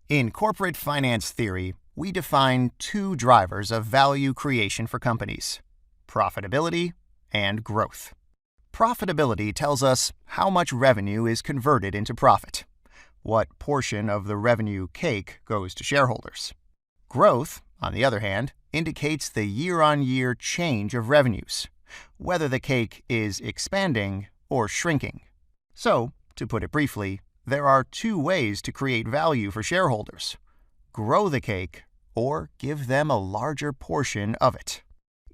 In corporate finance theory, we define two drivers of value creation for companies: profitability and growth. Profitability tells us how much revenue is converted into profit, what portion of the revenue cake goes to shareholders. Growth, on the other hand, indicates the year-on-year change of revenues, whether the cake is expanding or shrinking. So, to put it briefly, there are two ways to create value for shareholders: grow the cake or give them a larger portion of it.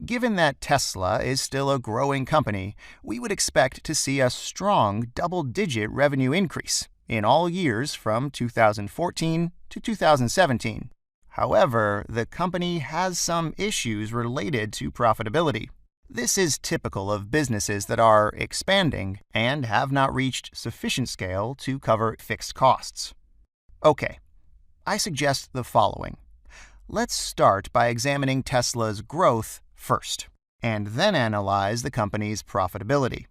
Given that Tesla is still a growing company, we would expect to see a strong double-digit revenue increase in all years from 2014 to 2017. However, the company has some issues related to profitability. This is typical of businesses that are expanding and have not reached sufficient scale to cover fixed costs. Okay, I suggest the following. Let's start by examining Tesla's growth first, and then analyze the company's profitability.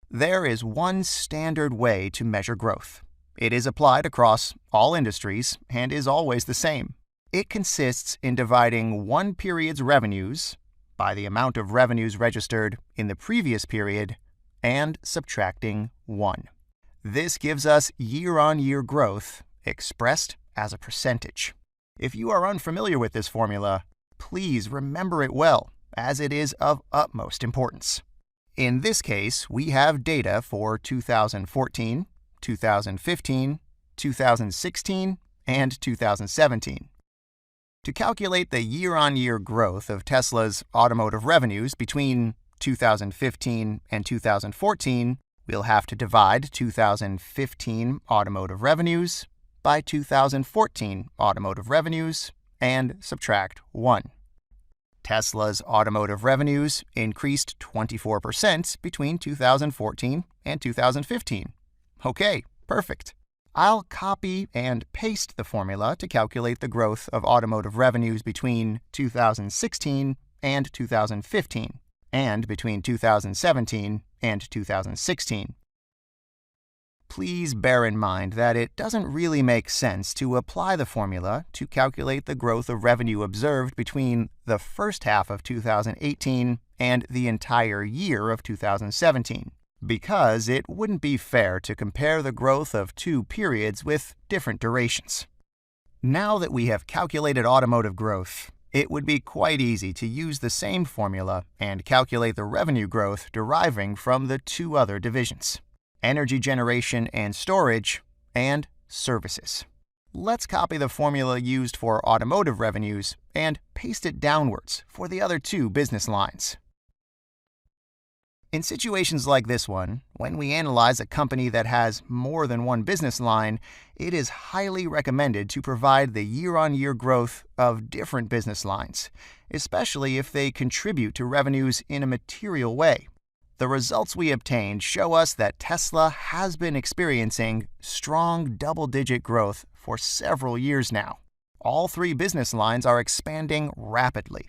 There is one standard way to measure growth. It is applied across all industries and is always the same. It consists in dividing one period's revenues by the amount of revenues registered in the previous period and subtracting 1. This gives us year-on-year growth expressed as a percentage. If you are unfamiliar with this formula, please remember it well, as it is of utmost importance. In this case, we have data for 2014, 2015, 2016, and 2017. To calculate the year-on-year growth of Tesla's automotive revenues between 2015 and 2014, we'll have to divide 2015 automotive revenues by 2014 automotive revenues and subtract 1. Tesla's automotive revenues increased 24% between 2014 and 2015. Okay, perfect. I'll copy and paste the formula to calculate the growth of automotive revenues between 2016 and 2015, and between 2017 and 2016. Please bear in mind that it doesn't really make sense to apply the formula to calculate the growth of revenue observed between the first half of 2018 and the entire year of 2017. Because it wouldn't be fair to compare the growth of two periods with different durations. Now that we have calculated automotive growth, it would be quite easy to use the same formula and calculate the revenue growth deriving from the two other divisions: energy generation and storage, and services. Let's copy the formula used for automotive revenues and paste it downwards for the other two business lines. In situations like this one, when we analyze a company that has more than one business line, it is highly recommended to provide the year-on-year growth of different business lines, especially if they contribute to revenues in a material way. The results we obtained show us that Tesla has been experiencing strong double-digit growth for several years now. All three business lines are expanding rapidly.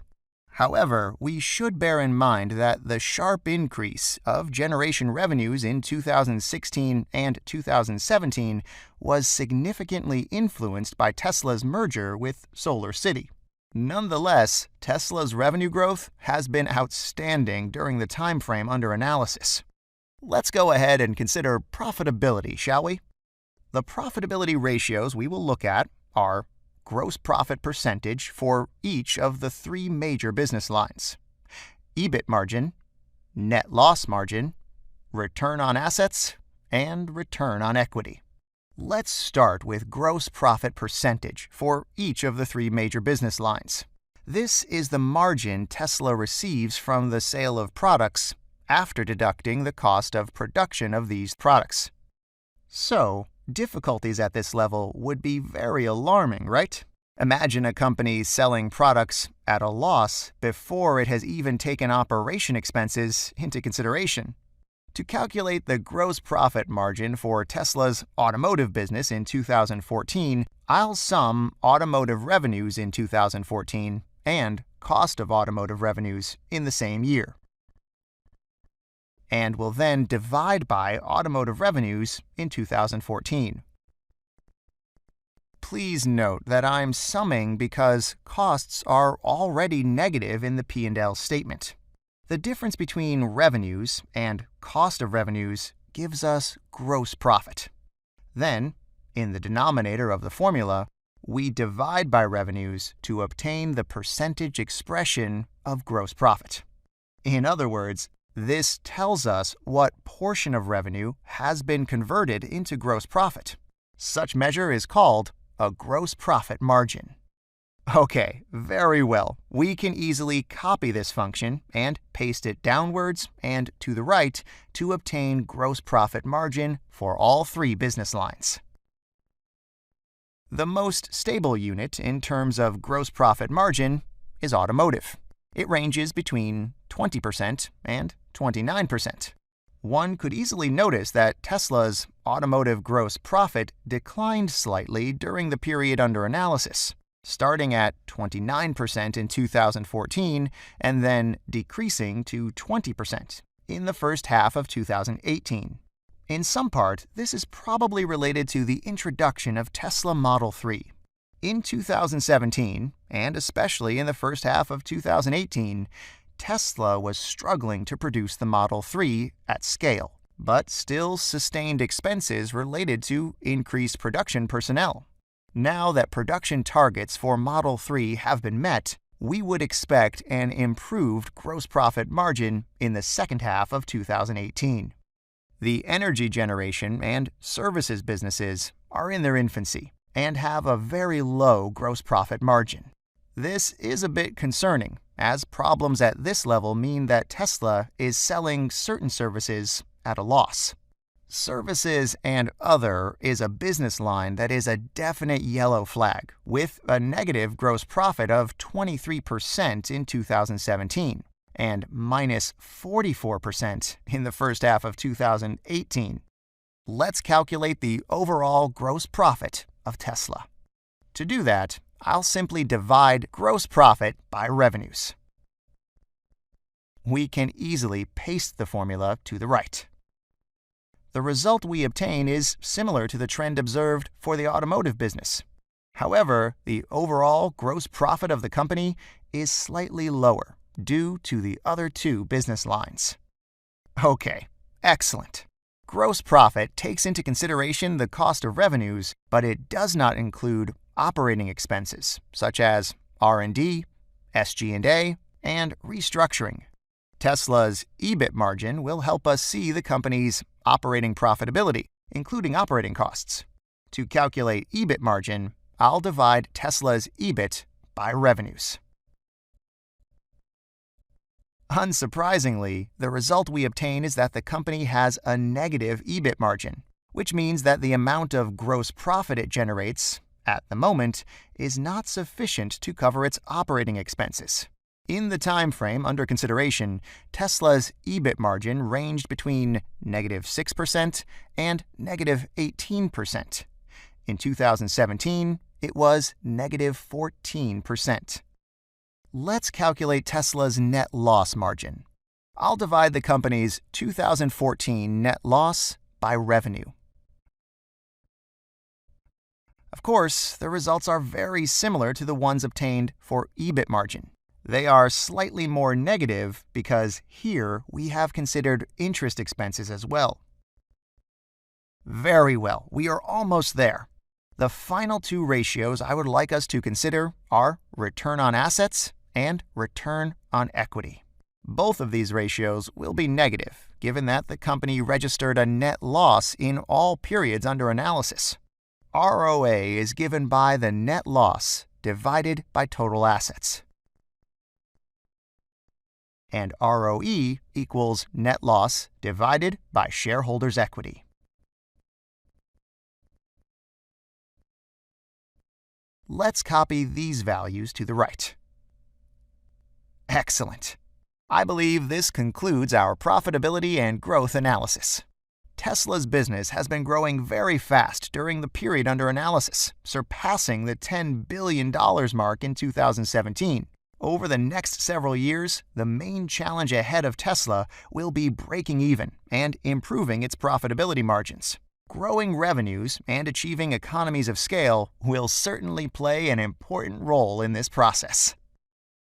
However, we should bear in mind that the sharp increase of generation revenues in 2016 and 2017 was significantly influenced by Tesla's merger with SolarCity. Nonetheless, Tesla's revenue growth has been outstanding during the time frame under analysis. Let's go ahead and consider profitability, shall we? The profitability ratios we will look at are gross profit percentage for each of the three major business lines: EBIT margin, net loss margin, return on assets, and return on equity. Let's start with gross profit percentage for each of the three major business lines. This is the margin Tesla receives from the sale of products after deducting the cost of production of these products. So, difficulties at this level would be very alarming, right? Imagine a company selling products at a loss before it has even taken operation expenses into consideration. To calculate the gross profit margin for Tesla's automotive business in 2014, I'll sum automotive revenues in 2014 and cost of automotive revenues in the same year, and will then divide by automotive revenues in 2014. please note that I'm summing because costs are already negative in the P&L statement. The difference between revenues and cost of revenues gives us gross profit. Then, in the denominator of the formula, we divide by revenues to obtain the percentage expression of gross profit. In other words, this tells us what portion of revenue has been converted into gross profit. Such measure is called a gross profit margin. Okay, very well. We can easily copy this function and paste it downwards and to the right to obtain gross profit margin for all three business lines. The most stable unit in terms of gross profit margin is automotive. It ranges between 20% and 29%. One could easily notice that Tesla's automotive gross profit declined slightly during the period under analysis, starting at 29% in 2014 and then decreasing to 20% in the first half of 2018. In some part, this is probably related to the introduction of Tesla Model 3. In 2017, and especially in the first half of 2018, Tesla was struggling to produce the Model 3 at scale, but still sustained expenses related to increased production personnel. Now that production targets for Model 3 have been met, we would expect an improved gross profit margin in the second half of 2018. The energy generation and services businesses are in their infancy and have a very low gross profit margin. This is a bit concerning, as problems at this level mean that Tesla is selling certain services at a loss. Services and other is a business line that is a definite yellow flag, with a negative gross profit of 23% in 2017 and minus 44% in the first half of 2018. Let's calculate the overall gross profit of Tesla. To do that, I'll simply divide gross profit by revenues. We can easily paste the formula to the right. The result we obtain is similar to the trend observed for the automotive business. However, the overall gross profit of the company is slightly lower due to the other two business lines. Okay, excellent. Gross profit takes into consideration the cost of revenues, but it does not include operating expenses such as R&D, SG&A, and restructuring. Tesla's EBIT margin will help us see the company's operating profitability, including operating costs. To calculate EBIT margin, I'll divide Tesla's EBIT by revenues. Unsurprisingly, the result we obtain is that the company has a negative EBIT margin, which means that the amount of gross profit it generates, at the moment, is not sufficient to cover its operating expenses. In the time frame under consideration, Tesla's EBIT margin ranged between negative 6% and negative 18%. In 2017, it was negative 14%. Let's calculate Tesla's net loss margin. I'll divide the company's 2014 net loss by revenue. Of course, the results are very similar to the ones obtained for EBIT margin. They are slightly more negative because here we have considered interest expenses as well. Very well, we are almost there. The final two ratios I would like us to consider are return on assets and return on equity. Both of these ratios will be negative, given that the company registered a net loss in all periods under analysis. ROA is given by the net loss divided by total assets. And ROE equals net loss divided by shareholders' equity. Let's copy these values to the right. Excellent. I believe this concludes our profitability and growth analysis. Tesla's business has been growing very fast during the period under analysis, surpassing the $10 billion mark in 2017. Over the next several years, the main challenge ahead of Tesla will be breaking even and improving its profitability margins. Growing revenues and achieving economies of scale will certainly play an important role in this process.